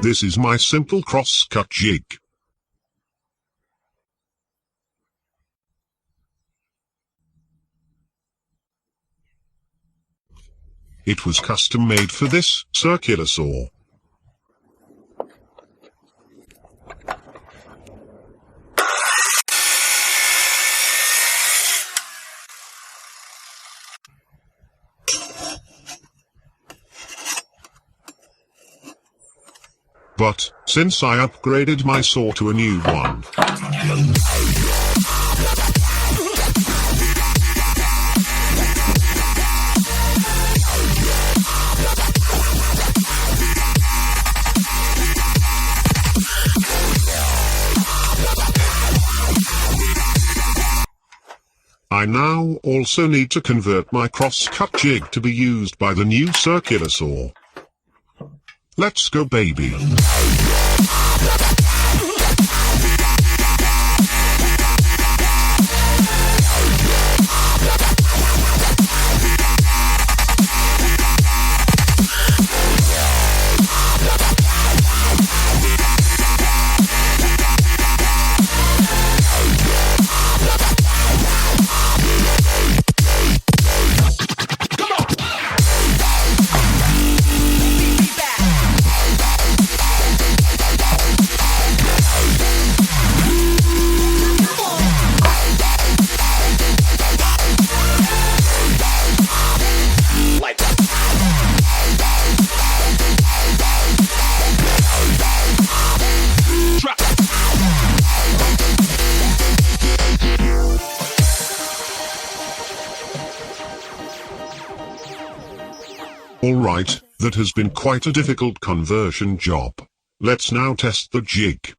This is my simple crosscut jig. It was custom made for this circular saw. But, since I upgraded my saw to a new one, I now also need to convert my crosscut jig to be used by the new circular saw. Let's go, baby. Alright, that has been quite a difficult conversion job. Let's now test the jig.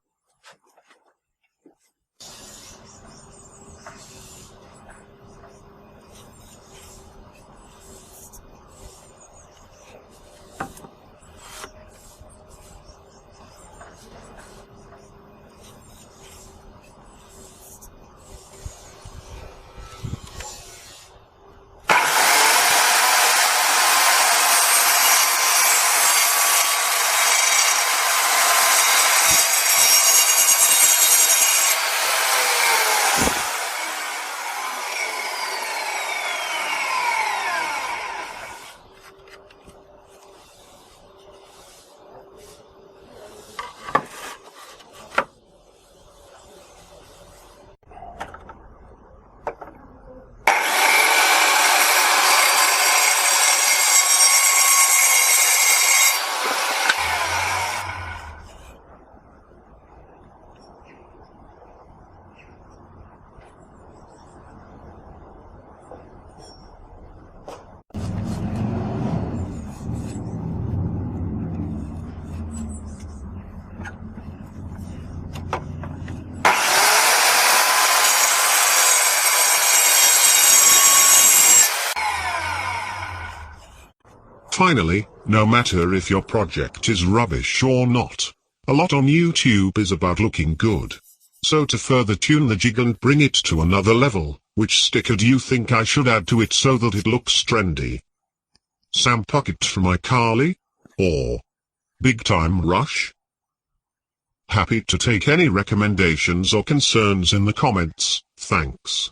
Finally, no matter if your project is rubbish or not, a lot on YouTube is about looking good. So to further tune the jig and bring it to another level, which sticker do you think I should add to it so that it looks trendy? Sam Puckett from iCarly? Or Big Time Rush? Happy to take any recommendations or concerns in the comments, thanks.